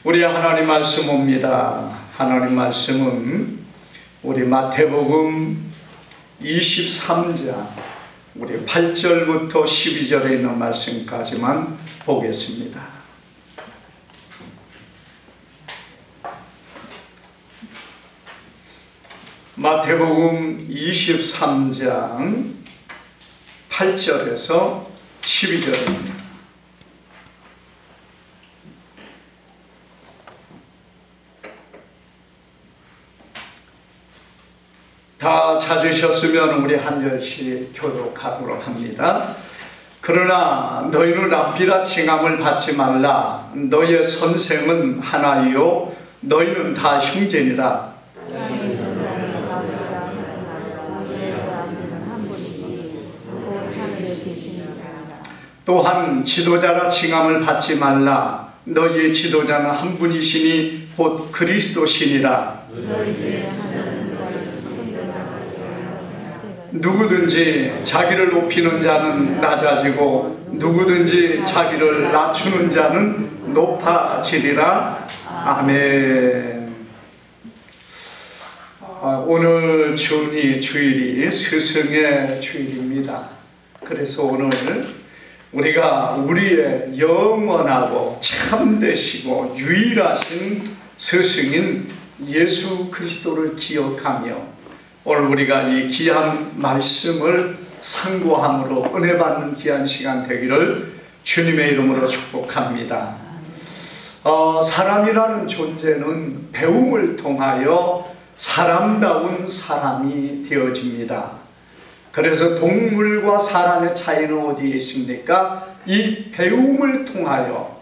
우리 하나님 말씀 옵니다. 하나님 말씀은 우리 마태복음 23장 우리 8절부터 12절에 있는 말씀까지만 보겠습니다. 마태복음 23장 8절에서 12절입니다. 다 찾으셨으면 우리 한 절씩 교독하도록 합니다. 그러나 너희는 랍비라 칭함을 받지 말라. 너희의 선생은 하나이요 너희는 다 형제니라. 또한 지도자라 칭함을 받지 말라. 너희의 지도자는 한 분이시니 곧 그리스도시니라. 누구든지 자기를 높이는 자는 낮아지고 누구든지 자기를 낮추는 자는 높아지리라. 아멘. 오늘 주일이 스승의 주일입니다. 그래서 오늘 우리가 우리의 영원하고 참되시고 유일하신 스승인 예수 그리스도를 기억하며 오늘 우리가 이 귀한 말씀을 상고함으로 은혜 받는 귀한 시간 되기를 주님의 이름으로 축복합니다. 사람이라는 존재는 배움을 통하여 사람다운 사람이 되어집니다. 그래서 동물과 사람의 차이는 어디에 있습니까? 이 배움을 통하여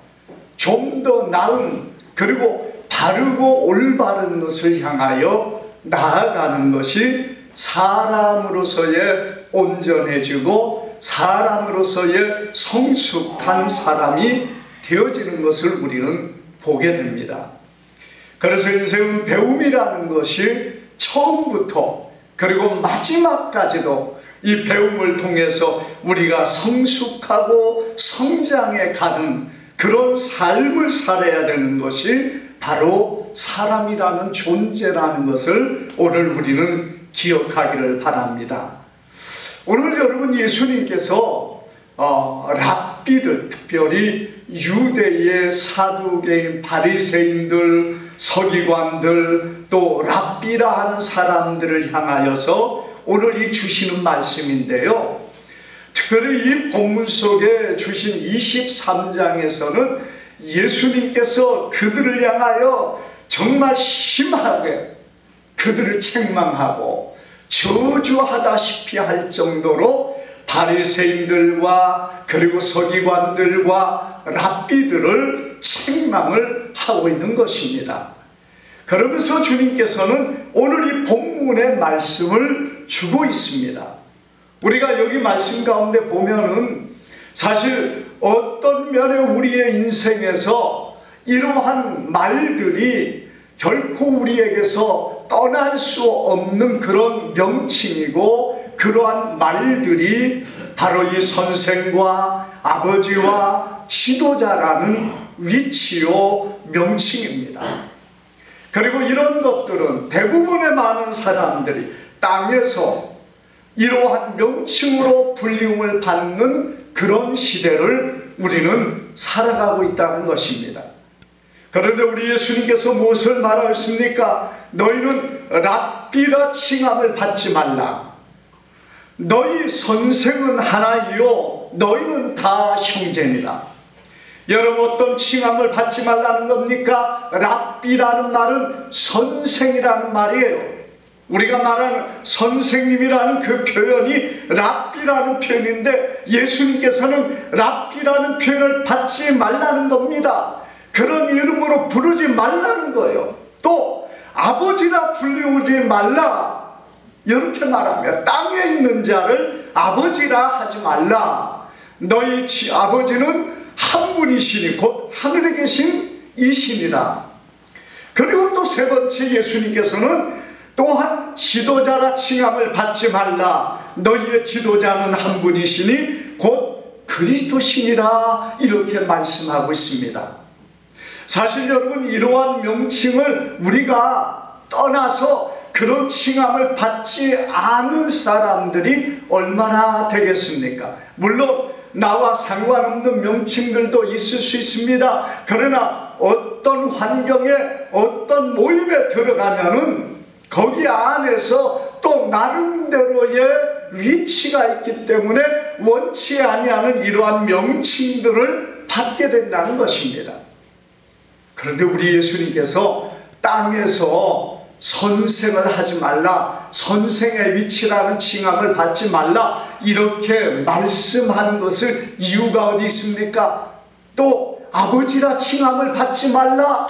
좀 더 나은 그리고 바르고 올바른 것을 향하여 나아가는 것이 사람으로서의 온전해지고 사람으로서의 성숙한 사람이 되어지는 것을 우리는 보게 됩니다. 그래서 인생은 배움이라는 것이 처음부터 그리고 마지막까지도 이 배움을 통해서 우리가 성숙하고 성장해 가는 그런 삶을 살아야 되는 것이 바로 사람이라는 존재라는 것을 오늘 우리는 기억하기를 바랍니다. 오늘 여러분 예수님께서 랍비들, 특별히 유대의 사두개인 바리새인들, 서기관들, 또 랍비라 하는 사람들을 향하여서 오늘 이 주시는 말씀인데요. 특별히 이 본문 속에 주신 23장에서는 예수님께서 그들을 향하여 정말 심하게 그들을 책망하고 저주하다시피 할 정도로 바리새인들과 그리고 서기관들과 랍비들을 책망을 하고 있는 것입니다. 그러면서 주님께서는 오늘 이 본문의 말씀을 주고 있습니다. 우리가 여기 말씀 가운데 보면은 사실 어떤 면에 우리의 인생에서 이러한 말들이 결코 우리에게서 떠날 수 없는 그런 명칭이고 그러한 말들이 바로 이 선생과 아버지와 지도자라는 위치요 명칭입니다. 그리고 이런 것들은 대부분의 많은 사람들이 땅에서 이러한 명칭으로 불림을 받는 그런 시대를 우리는 살아가고 있다는 것입니다. 그런데 우리 예수님께서 무엇을 말하였습니까? 너희는 랍비라 칭함을 받지 말라. 너희 선생은 하나이요 너희는 다 형제니라. 여러분 어떤 칭함을 받지 말라는 겁니까? 랍비라는 말은 선생이라는 말이에요. 우리가 말하는 선생님이라는 그 표현이 랍비라는 표현인데 예수님께서는 랍비라는 표현을 받지 말라는 겁니다. 그런 이름으로 부르지 말라는 거예요. 또 아버지라 불리우지 말라 이렇게 말하며 땅에 있는 자를 아버지라 하지 말라. 너희 아버지는 한 분이시니 곧 하늘에 계신 이신이라. 그리고 또 세 번째 예수님께서는 또한 지도자라 칭함을 받지 말라. 너희의 지도자는 한 분이시니 곧 그리스도시니라 이렇게 말씀하고 있습니다. 사실 여러분, 이러한 명칭을 우리가 떠나서 그런 칭함을 받지 않은 사람들이 얼마나 되겠습니까? 물론 나와 상관없는 명칭들도 있을 수 있습니다. 그러나 어떤 환경에, 어떤 모임에 들어가면은 거기 안에서 또 나름대로의 위치가 있기 때문에 원치 아니하는 이러한 명칭들을 받게 된다는 것입니다. 그런데 우리 예수님께서 땅에서 선생을 하지 말라, 선생의 위치라는 칭함을 받지 말라, 이렇게 말씀한 것을 이유가 어디 있습니까? 또 아버지라 칭함을 받지 말라,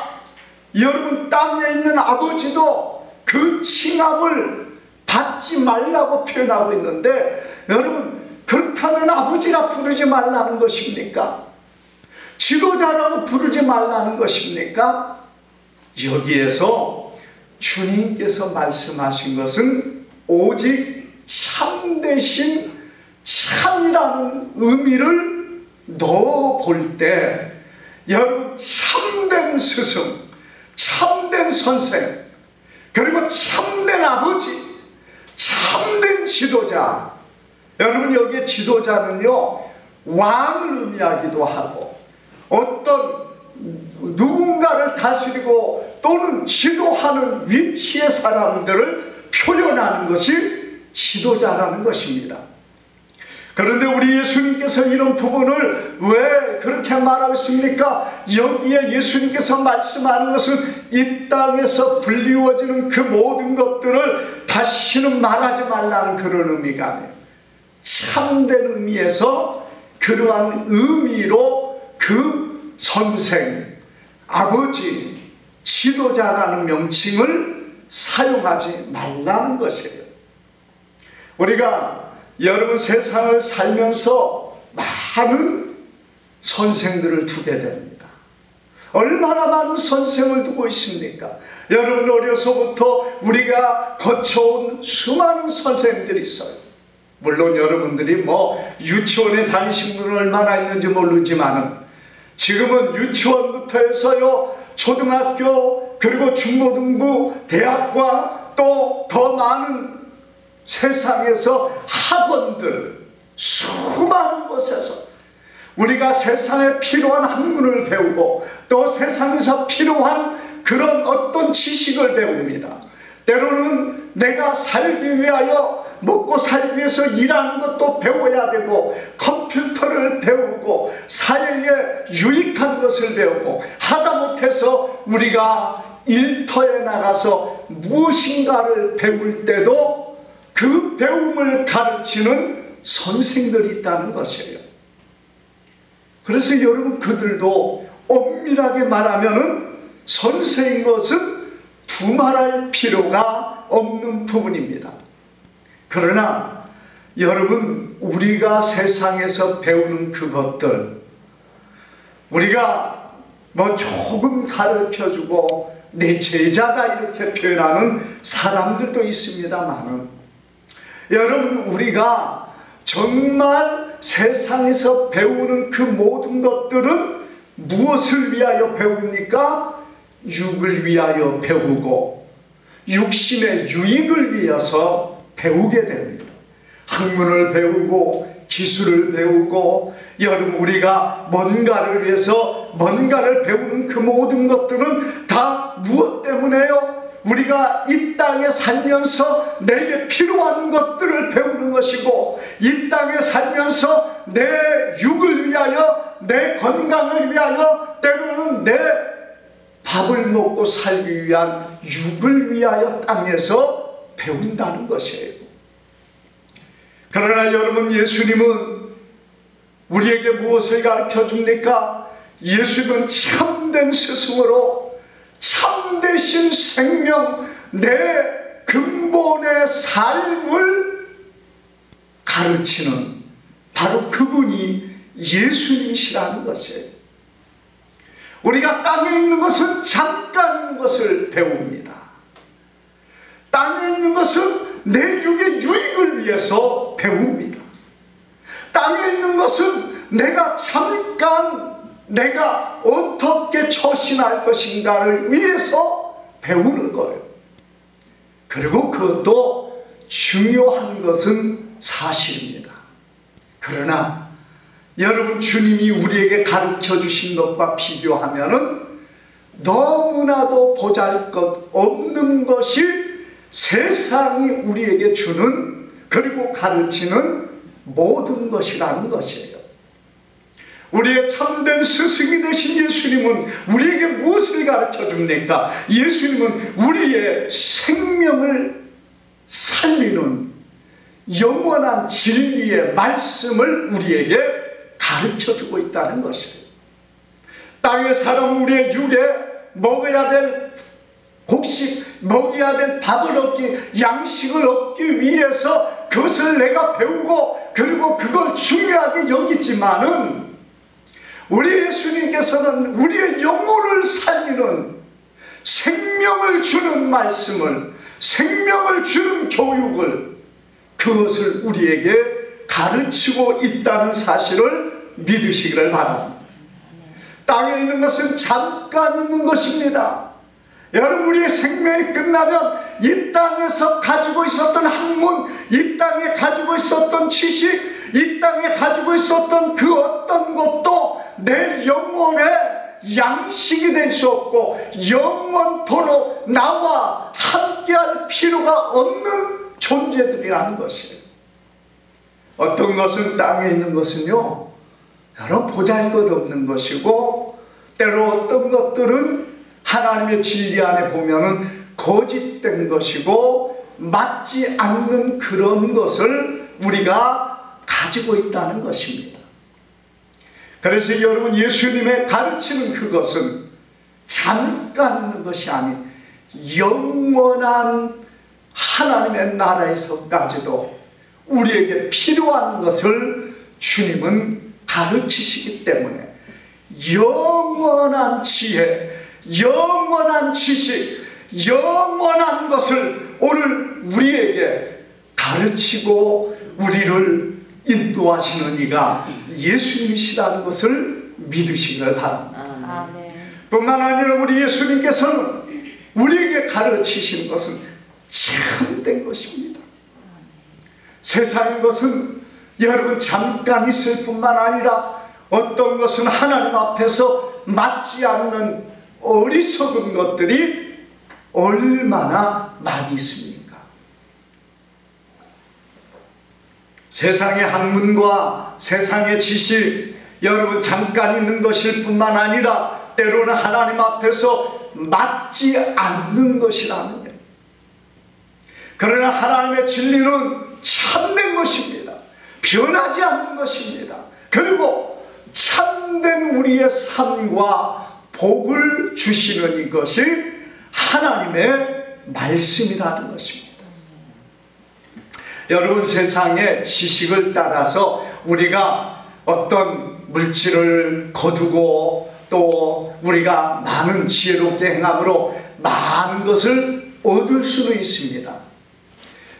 여러분, 땅에 있는 아버지도 그 칭함을 받지 말라고 표현하고 있는데, 여러분, 그렇다면 아버지라 부르지 말라는 것입니까? 지도자라고 부르지 말라는 것입니까? 여기에서 주님께서 말씀하신 것은 오직 참되신, 참이라는 의미를 넣어 볼 때, 여러분, 참된 스승, 참된 선생, 그리고 참된 아버지, 참된 지도자. 여러분, 여기에 지도자는요, 왕을 의미하기도 하고, 어떤 누군가를 다스리고 또는 지도하는 위치의 사람들을 표현하는 것이 지도자라는 것입니다. 그런데 우리 예수님께서 이런 부분을 왜 그렇게 말하고 있습니까? 여기에 예수님께서 말씀하는 것은 이 땅에서 불리워지는 그 모든 것들을 다시는 말하지 말라는 그런 의미가 아니에요. 참된 의미에서 그러한 의미로 그 선생, 아버지, 지도자라는 명칭을 사용하지 말라는 것이에요. 우리가 여러분, 세상을 살면서 많은 선생들을 두게 됩니다. 얼마나 많은 선생을 두고 있습니까? 여러분, 어려서부터 우리가 거쳐온 수많은 선생들이 있어요. 물론 여러분들이 유치원에 다니신 분은 얼마나 있는지 모르지만은, 지금은 유치원부터 해서요, 초등학교, 그리고 중고등부, 대학과 또 더 많은 세상에서 학원들, 수많은 곳에서 우리가 세상에 필요한 학문을 배우고 또 세상에서 필요한 그런 어떤 지식을 배웁니다. 때로는 내가 살기 위하여, 먹고 살기 위해서 일하는 것도 배워야 되고, 컴퓨터를 배우고 사회에 유익한 것을 배우고, 하다 못해서 우리가 일터에 나가서 무엇인가를 배울 때도 그 배움을 가르치는 선생들이 있다는 것이에요. 그래서 여러분, 그들도 엄밀하게 말하면은 선생인 것은 두말할 필요가 없는 부분입니다. 그러나 여러분, 우리가 세상에서 배우는 그것들, 우리가 조금 가르쳐주고 내 제자다 이렇게 표현하는 사람들도 있습니다만은, 여러분, 우리가 정말 세상에서 배우는 그 모든 것들은 무엇을 위하여 배웁니까? 육을 위하여 배우고 육신의 유익을 위해서 배우게 됩니다. 학문을 배우고 기술을 배우고, 여러분, 우리가 뭔가를 위해서 뭔가를 배우는 그 모든 것들은 다 무엇 때문에요? 우리가 이 땅에 살면서 내게 필요한 것들을 배우는 것이고, 이 땅에 살면서 내 육을 위하여, 내 건강을 위하여, 때로는 내 밥을 먹고 살기 위한 육을 위하여 땅에서 배운다는 것이에요. 그러나 여러분, 예수님은 우리에게 무엇을 가르쳐 줍니까? 예수님은 참된 스승으로 참되신 생명, 내 근본의 삶을 가르치는 바로 그분이 예수님이시라는 것이에요. 우리가 땅에 있는 것은 잠깐 있는 것을 배웁니다. 땅에 있는 것은 내 육의 유익을 위해서 배웁니다. 땅에 있는 것은 내가 잠깐 내가 어떻게 처신 헌신할 것인가를 위해서 배우는 거예요. 그리고 그것도 중요한 것은 사실입니다. 그러나 여러분, 주님이 우리에게 가르쳐 주신 것과 비교하면은 너무나도 보잘것 없는 것이 세상이 우리에게 주는, 그리고 가르치는 모든 것이라는 것이에요. 우리의 참된 스승이 되신 예수님은 우리에게 무엇을 가르쳐 줍니까? 예수님은 우리의 생명을 살리는 영원한 진리의 말씀을 우리에게 가르쳐 주고 있다는 것이에요. 땅에 살아 우리의 육에 먹어야 될 곡식, 먹어야 될 밥을 얻기, 양식을 얻기 위해서 그것을 내가 배우고 그리고 그걸 중요하게 여기지만은, 우리 예수님께서는 우리의 영혼을 살리는, 생명을 주는 말씀을, 생명을 주는 교육을, 그것을 우리에게 가르치고 있다는 사실을 믿으시기를 바랍니다. 땅에 있는 것은 잠깐 있는 것입니다. 여러분, 우리의 생명이 끝나면 이 땅에서 가지고 있었던 학문, 이 땅에 가지고 있었던 지식, 이 땅에 가지고 있었던 그 어떤 것도 내 영혼의 양식이 될 수 없고 영원토록 나와 함께할 필요가 없는 존재들이라는 것이에요. 어떤 것은 땅에 있는 것은요, 여러분, 보잘것없는 것이고, 때로 어떤 것들은 하나님의 진리 안에 보면은 거짓된 것이고 맞지 않는 그런 것을 우리가 가지고 있다는 것입니다. 그래서 여러분, 예수님의 가르치는 그것은 잠깐 있는 것이 아닌 영원한 하나님의 나라에서까지도 우리에게 필요한 것을 주님은 가르치시기 때문에 영원한 지혜, 영원한 지식, 영원한 것을 오늘 우리에게 가르치고 우리를 인도하시는 이가 예수님이시라는 것을 믿으시기를 바랍니다. 뿐만 아니라 우리 예수님께서는 우리에게 가르치시는 것은 참된 것입니다. 세상의 것은 여러분 잠깐 있을 뿐만 아니라 어떤 것은 하나님 앞에서 맞지 않는 어리석은 것들이 얼마나 많이 있습니까? 세상의 학문과 세상의 지식, 여러분 잠깐 있는 것일 뿐만 아니라 때로는 하나님 앞에서 맞지 않는 것이라는 거예요. 그러나 하나님의 진리는 참된 것입니다. 변하지 않는 것입니다. 그리고 참된 우리의 삶과 복을 주시는 이것이 하나님의 말씀이라는 것입니다. 여러분, 세상의 지식을 따라서 우리가 어떤 물질을 거두고 또 우리가 많은 지혜롭게 행함으로 많은 것을 얻을 수는 있습니다.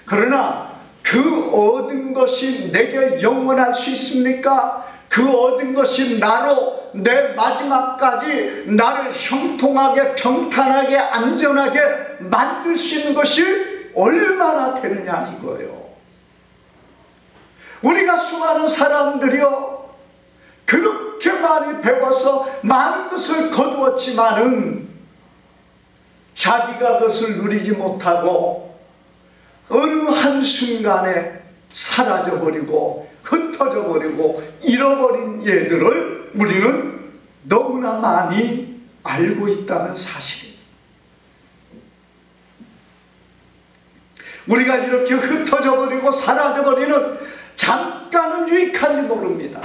그러나 그 얻은 것이 내게 영원할 수 있습니까? 그 얻은 것이 나로 내 마지막까지 나를 형통하게, 평탄하게, 안전하게 만들 수 있는 것이 얼마나 되느냐 이거예요. 우리가 수많은 사람들이요, 그렇게 많이 배워서 많은 것을 거두었지만은 자기가 그것을 누리지 못하고 어느 한순간에 사라져버리고 흩어져버리고 잃어버린 예들을 우리는 너무나 많이 알고 있다는 사실입니다. 우리가 이렇게 흩어져버리고 사라져버리는 잠깐은 유익한지 모릅니다.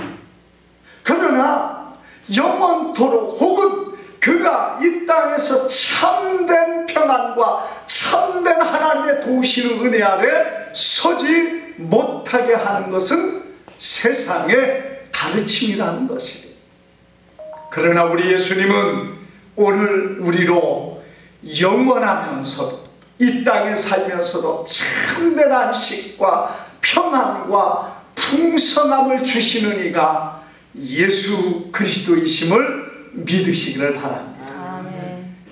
그러나 영원토록 혹은 그가 이 땅에서 참된 평안과 참된 하나님의 도우시는 은혜 아래 서지 못하게 하는 것은 세상의 가르침이라는 것이에요. 그러나 우리 예수님은 오늘 우리로 영원하면서도 이 땅에 살면서도 참된 안식과 평안과 풍성함을 주시는 이가 예수 그리스도이심을 믿으시기를 바랍니다.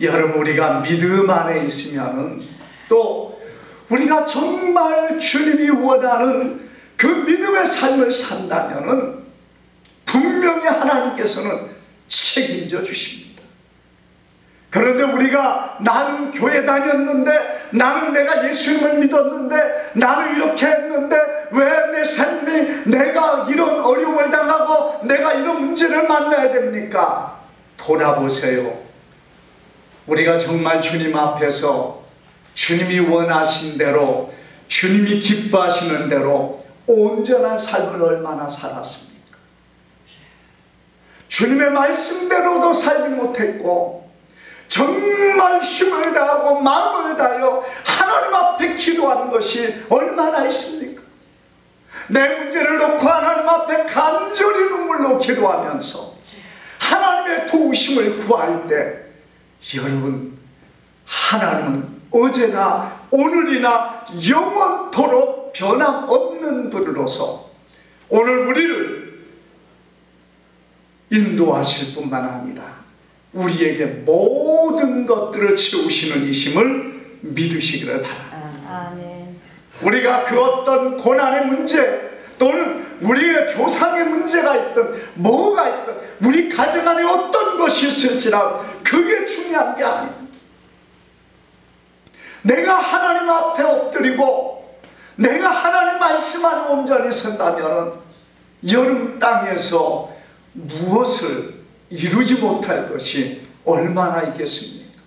여러분, 우리가 믿음 안에 있으면은, 또 우리가 정말 주님이 원하는 그 믿음의 삶을 산다면은 분명히 하나님께서는 책임져 주십니다. 그런데 우리가 나는 교회 다녔는데, 나는 내가 예수님을 믿었는데, 나는 이렇게 했는데 왜 내 삶이, 내가 이런 어려움을 당하고 내가 이런 문제를 만나야 됩니까? 돌아보세요. 우리가 정말 주님 앞에서 주님이 원하신 대로, 주님이 기뻐하시는 대로 온전한 삶을 얼마나 살았습니까? 주님의 말씀대로도 살지 못했고, 정말 힘을 다하고 마음을 다하여 하나님 앞에 기도하는 것이 얼마나 있습니까? 내 문제를 놓고 하나님 앞에 간절히 눈물로 기도하면서 하나님의 도우심을 구할 때, 여러분, 하나님은 어제나 오늘이나 영원토록 변함없는 분으로서 오늘 우리를 인도하실 뿐만 아니라 우리에게 모든 것들을 채우시는 이심을 믿으시기를 바랍니다. 우리가 그 어떤 고난의 문제, 또는 우리의 조상의 문제가 있든 뭐가 있든 우리 가정 안에 어떤 것이 있을지라도 그게 중요한 게 아닙니다. 내가 하나님 앞에 엎드리고 내가 하나님 말씀 안에 온전히 선다면 여름 땅에서 무엇을 이루지 못할 것이 얼마나 있겠습니까?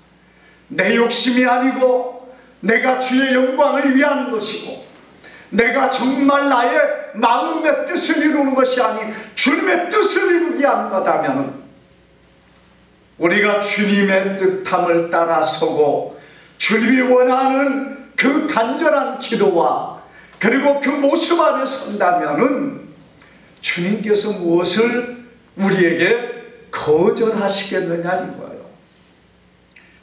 내 욕심이 아니고 내가 주의 영광을 위하는 것이고, 내가 정말 나의 마음의 뜻을 이루는 것이 아닌 주님의 뜻을 이루게 하는 거다면, 우리가 주님의 뜻함을 따라서고 주님이 원하는 그 간절한 기도와 그리고 그 모습 안에 선다면은 주님께서 무엇을 우리에게 거절하시겠느냐 이거예요.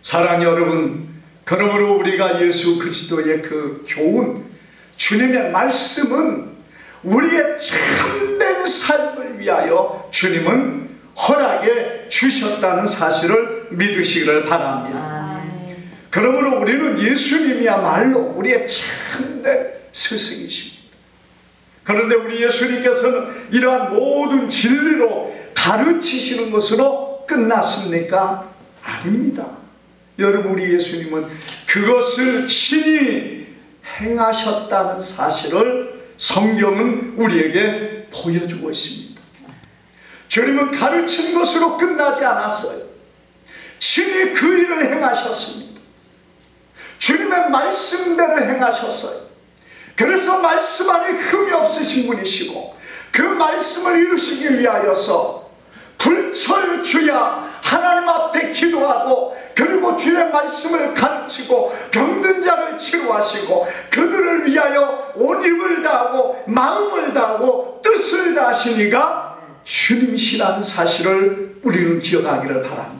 사랑하는 여러분, 그러므로 우리가 예수 그리스도의 그 교훈, 주님의 말씀은 우리의 참된 삶을 위하여 주님은 허락해 주셨다는 사실을 믿으시기를 바랍니다. 그러므로 우리는 예수님이야말로 우리의 참된 스승이십니다. 그런데 우리 예수님께서는 이러한 모든 진리로 가르치시는 것으로 끝났습니까? 아닙니다. 여러분, 우리 예수님은 그것을 친히 행하셨다는 사실을 성경은 우리에게 보여주고 있습니다. 주님은 가르친 것으로 끝나지 않았어요. 친히 그 일을 행하셨습니다. 주님의 말씀대로 행하셨어요. 그래서 말씀 안에 흠이 없으신 분이시고, 그 말씀을 이루시기 위하여서 불철주야 하나님 앞에 기도하고, 그리고 주의 말씀을 가르치고 병든 자를 치료하시고, 그들을 위하여 온 힘을 다하고 마음을 다하고 뜻을 다하시니가 주님이시라는 사실을 우리는 기억하기를 바랍니다.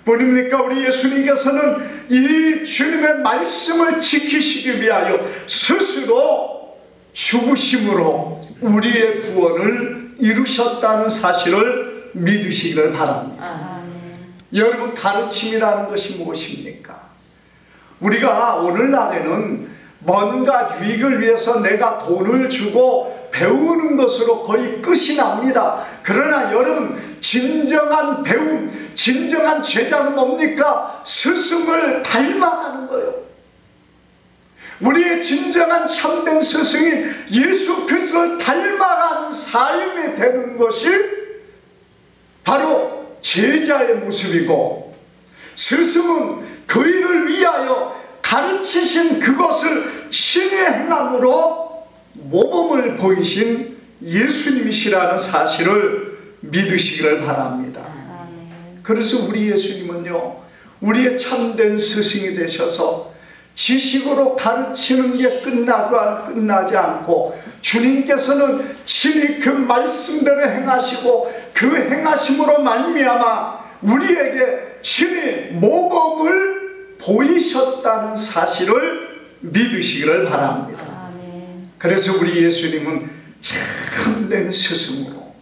뿐입니까? 우리 예수님께서는 이 주님의 말씀을 지키시기 위하여 스스로 죽으심으로 우리의 구원을 이루셨다는 사실을 믿으시기를 바랍니다. 여러분, 가르침이라는 것이 무엇입니까? 우리가 오늘날에는 뭔가 유익을 위해서 내가 돈을 주고 배우는 것으로 거의 끝이 납니다. 그러나 여러분, 진정한 배움, 진정한 제자는 뭡니까? 스승을 닮아가는 거예요. 우리의 진정한 참된 스승인 예수 그리스도를 닮아가는 삶이 되는 것이 바로 제자의 모습이고, 스승은 그 일을 위하여 가르치신 그것을 신의 행함으로 모범을 보이신 예수님이시라는 사실을 믿으시기를 바랍니다. 그래서 우리 예수님은요, 우리의 참된 스승이 되셔서 지식으로 가르치는 게 끝나지 않고, 주님께서는 친히 그 말씀대로 행하시고 그 행하심으로 말미암아 우리에게 친히 모범을 보이셨다는 사실을 믿으시기를 바랍니다. 그래서 우리 예수님은 참된 스승으로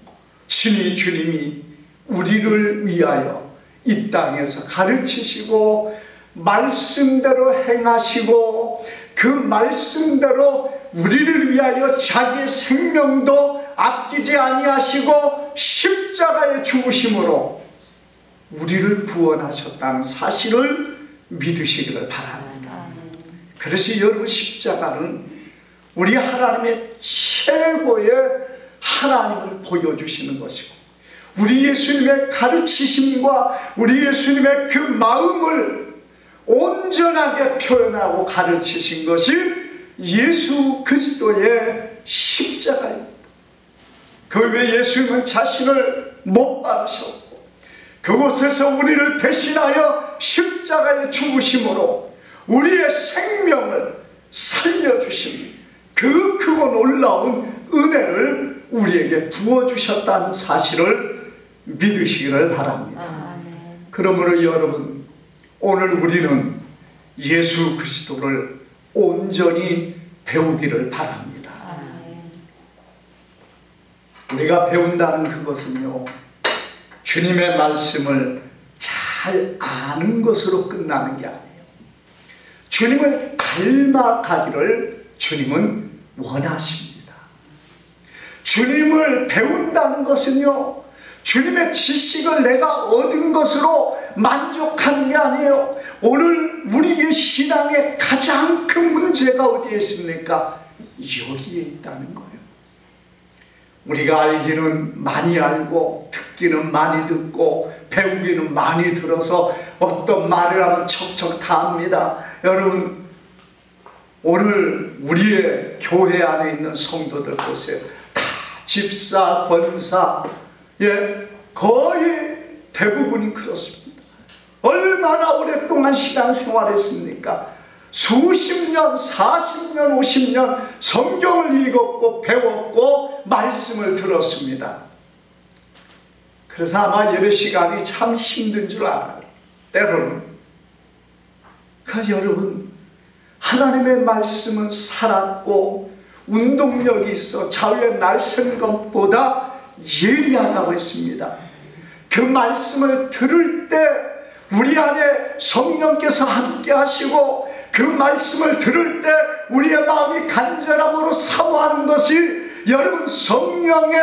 친히 주님이 우리를 위하여 이 땅에서 가르치시고 말씀대로 행하시고 그 말씀대로 우리를 위하여 자기 생명도 아끼지 아니하시고 십자가에 죽으심으로 우리를 구원하셨다는 사실을 믿으시기를 바랍니다. 그래서 여러분, 십자가는 우리 하나님의 최고의 하나님을 보여주시는 것이고, 우리 예수님의 가르치심과 우리 예수님의 그 마음을 온전하게 표현하고 가르치신 것이 예수 그리스도의 십자가입니다. 그 외에 예수님은 자신을 못 박으셨고 그곳에서 우리를 대신하여 십자가에 죽으심으로 우리의 생명을 살려주신 그 크고 놀라운 은혜를 우리에게 부어주셨다는 사실을 믿으시기를 바랍니다. 그러므로 여러분, 오늘 우리는 예수 그리스도를 온전히 배우기를 바랍니다. 우리가 배운다는 그것은요, 주님의 말씀을 잘 아는 것으로 끝나는 게 아니에요. 주님을 닮아가기를 주님은 원하십니다. 주님을 배운다는 것은요, 주님의 지식을 내가 얻은 것으로 만족하는 게 아니에요. 오늘 우리의 신앙의 가장 큰 문제가 어디에 있습니까? 여기에 있다는 거예요. 우리가 알기는 많이 알고 듣기는 많이 듣고 배우기는 많이 들어서 어떤 말을 하면 척척 다 합니다. 여러분, 오늘 우리의 교회 안에 있는 성도들 보세요. 다 집사, 권사, 거의 대부분이 그렇습니다. 얼마나 오랫동안 신앙생활했습니까? 수십 년, 40년, 50년 성경을 읽었고 배웠고 말씀을 들었습니다. 그래서 아마 예배 시간이 참 힘든 줄 알아요. 때로는. 그러니까 여러분, 하나님의 말씀은 살았고 운동력이 있어 자유의 날선 것보다 예리하다고 했습니다. 그 말씀을 들을 때 우리 안에 성령께서 함께 하시고 그 말씀을 들을 때 우리의 마음이 간절함으로 사모하는 것이 여러분 성령의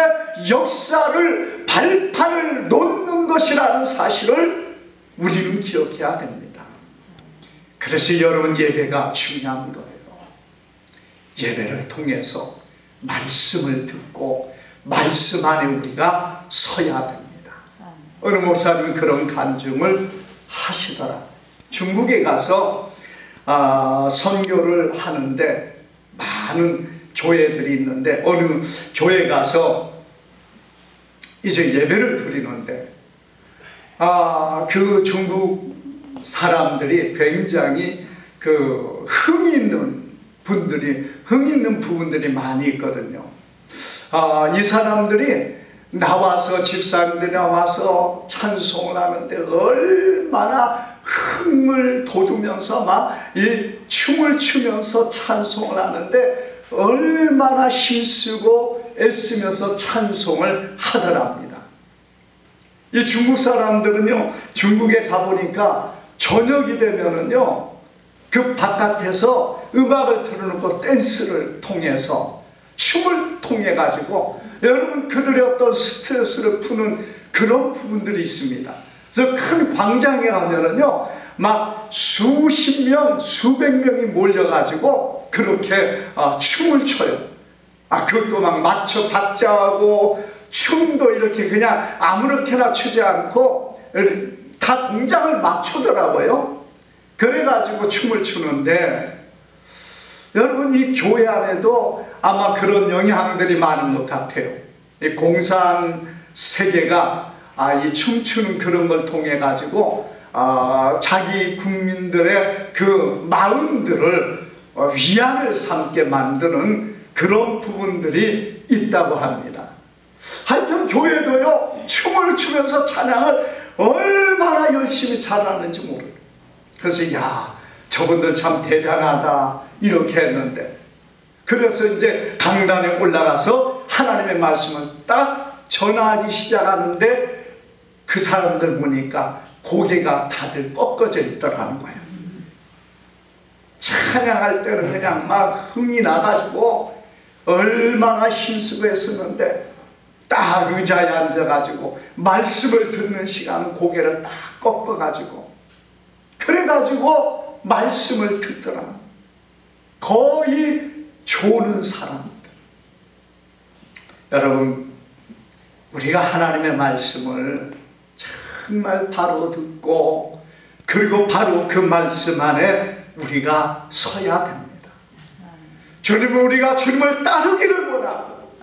역사를 발판을 놓는 것이라는 사실을 우리는 기억해야 됩니다. 그래서 여러분, 예배가 중요한 거예요. 예배를 통해서 말씀을 듣고 말씀 안에 우리가 서야 됩니다. 어느 목사님은 그런 간증을 하시더라. 중국에 가서 선교를 하는데 많은 교회들이 있는데 어느 교회 가서 이제 예배를 드리는데 그 중국 사람들이 굉장히 그 흥 있는 부분들이 많이 있거든요. 이 사람들이 나와서, 집사님들이 나와서 찬송을 하는데 얼마나 흥을 돋우면서 막 이 춤을 추면서 찬송을 하는데 얼마나 힘쓰고 애쓰면서 찬송을 하더랍니다. 이 중국 사람들은요, 중국에 가보니까 저녁이 되면은요, 그 바깥에서 음악을 틀어놓고 댄스를 통해서 춤을 통해 가지고 여러분 그들의 어떤 스트레스를 푸는 그런 부분들이 있습니다. 그래서 큰 광장에 가면은요, 막 수십 명, 수백 명이 몰려가지고 그렇게 춤을 춰요. 그것도 막 맞춰 박자하고 춤도 이렇게 그냥 아무렇게나 추지 않고 다 동작을 맞추더라고요. 그래가지고 춤을 추는데 여러분, 이 교회 안에도 아마 그런 영향들이 많은 것 같아요. 이 공산 세계가 이 춤추는 그런 걸 통해 가지고 자기 국민들의 그 마음들을 위안을 삼게 만드는 그런 부분들이 있다고 합니다. 하여튼 교회도요, 춤을 추면서 찬양을 얼마나 열심히 잘하는지 모르겠어요. 그래서 저분들 참 대단하다 이렇게 했는데, 그래서 이제 강단에 올라가서 하나님의 말씀을 딱 전하기 시작하는데 그 사람들 보니까 고개가 다들 꺾어져 있더라는 거예요. 찬양할 때는 그냥 막 흥이 나가지고 얼마나 힘쓰고 했었는데 딱 의자에 앉아가지고 말씀을 듣는 시간 고개를 딱 꺾어가지고 그래가지고 말씀을 듣더라. 거의 조는 사람들. 여러분, 우리가 하나님의 말씀을 정말 바로 듣고 그리고 바로 그 말씀 안에 우리가 서야 됩니다. 주님은 우리가 주님을 따르기를 원하고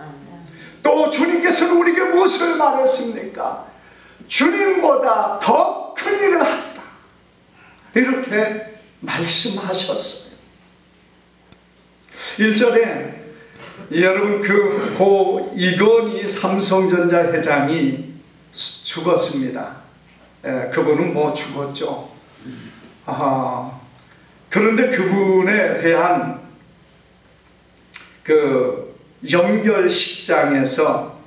또 주님께서는 우리에게 무엇을 말했습니까? 주님보다 더 큰 일을 하리라 이렇게 말씀하셨어요. 1절에 여러분 고 이건희 삼성전자 회장이 죽었습니다. 그분은 뭐 죽었죠. 그런데 그분에 대한 그 연결식장에서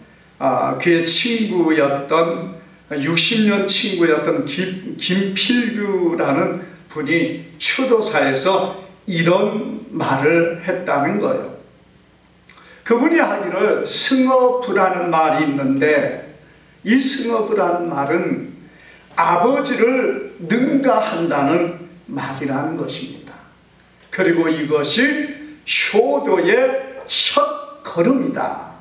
그의 친구였던 60년 친구였던 김필규라는 분이 추도사에서 이런 말을 했다는 거예요. 그분이 하기를 승어부라는 말이 있는데 이 승어부라는 말은 아버지를 능가한다는 말이라는 것입니다. 그리고 이것이 효도의 첫 걸음이다.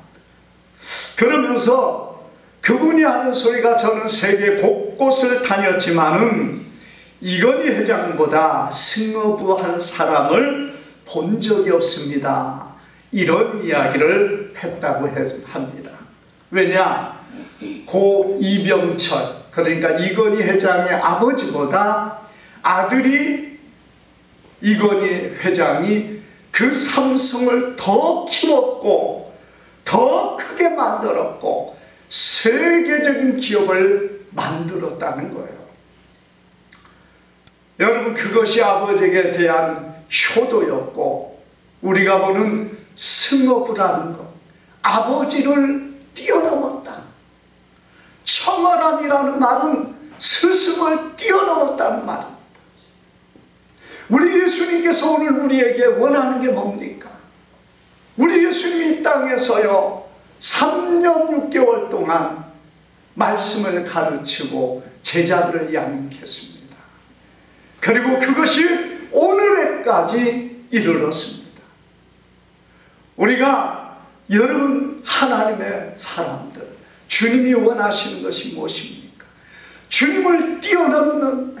그러면서 그분이 하는 소리가 저는 세계 곳곳을 다녔지만은 이건희 회장보다 승어부 한 사람을 본 적이 없습니다. 이런 이야기를 했다고 합니다. 왜냐? 고 이병철, 그러니까 이건희 회장의 아버지보다 아들이 이건희 회장이 그 삼성을 더 키웠고 더 크게 만들었고 세계적인 기업을 만들었다는 거예요. 여러분, 그것이 아버지에게 대한 효도였고 우리가 보는 승어부라는 것, 아버지를 뛰어넘었다. 청어람이라는 말은 스승을 뛰어넘었다는 말입니다. 우리 예수님께서 오늘 우리에게 원하는 게 뭡니까? 우리 예수님이 이 땅에서요 3년 6개월 동안 말씀을 가르치고 제자들을 양육했습니다. 그리고 그것이 오늘에까지 이르렀습니다. 우리가 여러분 하나님의 사람들, 주님이 원하시는 것이 무엇입니까? 주님을 뛰어넘는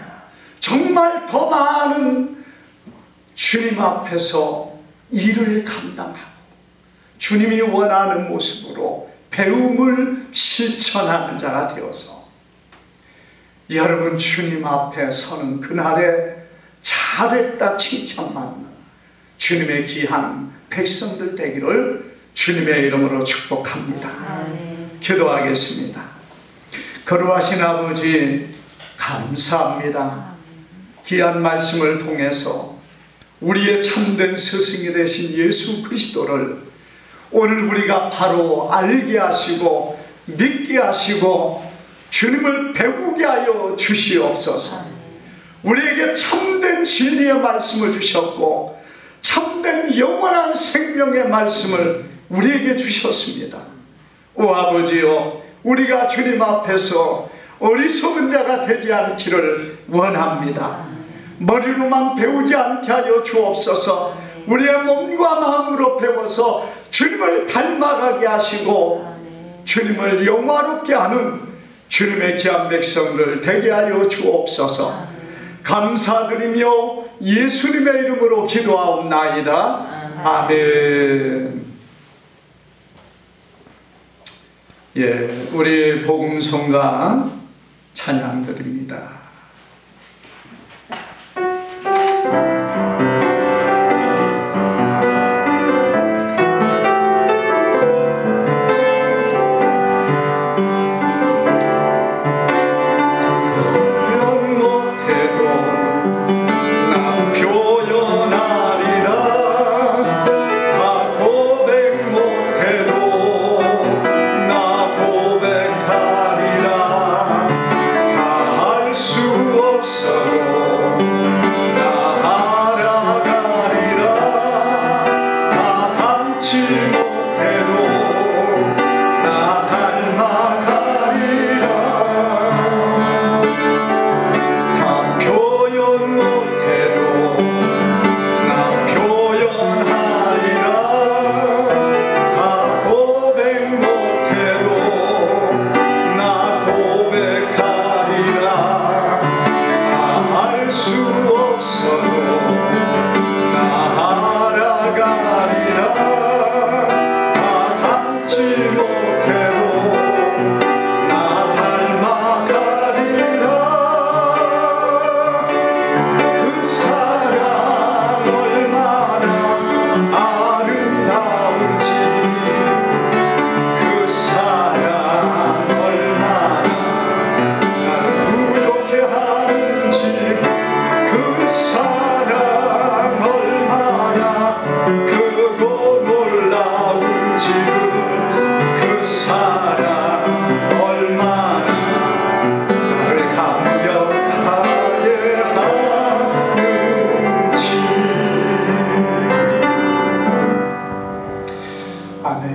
정말 더 많은 주님 앞에서 일을 감당하고 주님이 원하는 모습으로 배움을 실천하는 자가 되어서 여러분 주님 앞에 서는 그날에 잘했다 칭찬받는 주님의 귀한 백성들 되기를 주님의 이름으로 축복합니다. 기도하겠습니다. 거룩하신 아버지 감사합니다. 귀한 말씀을 통해서 우리의 참된 스승이 되신 예수 그리스도를 오늘 우리가 바로 알게 하시고 믿게 하시고 주님을 배우게 하여 주시옵소서. 우리에게 참된 진리의 말씀을 주셨고 참된 영원한 생명의 말씀을 우리에게 주셨습니다. 오 아버지여, 우리가 주님 앞에서 어리석은 자가 되지 않기를 원합니다. 머리로만 배우지 않게 하여 주옵소서. 우리의 몸과 마음으로 배워서 주님을 닮아가게 하시고 주님을 영화롭게 하는 주님의 귀한 백성들 되게 하여 주옵소서. 감사드리며 예수님의 이름으로 기도하옵나이다. 아멘. 예, 우리 복음성가 찬양드립니다. 수 없어도 나 알아가리라. 나 닮지 못해도 나 닮아가리라. 다 표현 못해도 나 표현하리라. 다 고백 못해도 나 고백하리라. 알 수 없어도 나 알아가리라. 다 닮지 못해도 나 닮아가리라. 그 사랑 얼마나 아름다운지, 그 사랑 얼마나 나를 두렵게 하는지, 그 사랑 얼마나 크고 놀라운지를, 그 사랑 얼마나 나를 감격하게 하는지. 아멘.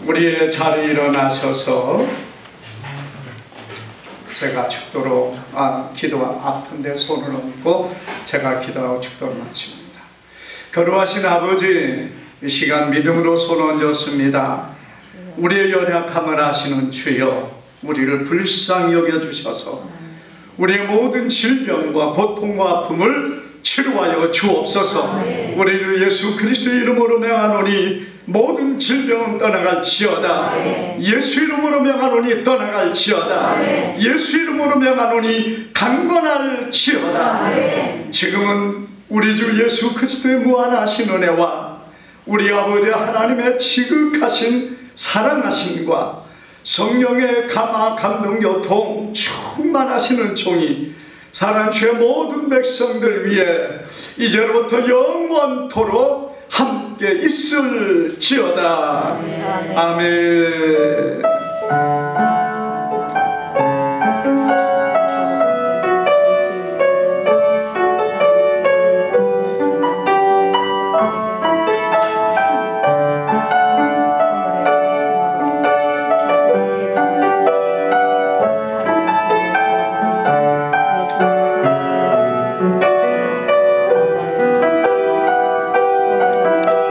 우리의 자리에 일어나셔서 제가 축도로 기도 아픈데 손을 얹고 제가 기도하고 축도를 마칩니다. 거룩하신 아버지, 이 시간 믿음으로 손 얹었습니다. 우리의 연약함을 아시는 주여, 우리를 불쌍히 여겨주셔서 우리의 모든 질병과 고통과 아픔을 치료하여 주옵소서. 우리 주 예수 그리스도의 이름으로 명하노니 모든 질병은 떠나갈지어다. 예수 이름으로 명하노니 떠나갈지어다. 예수 이름으로 명하노니 강건할지어다. 지금은 우리 주 예수 그리스도의 무한하신 은혜와 우리 아버지 하나님의 지극하신 사랑하심과 성령의 감화 감동 교통 충만하시는 종이 사랑하는 주의 모든 백성들 위해 이제로부터 영원토록 함께 있을지어다. 아멘.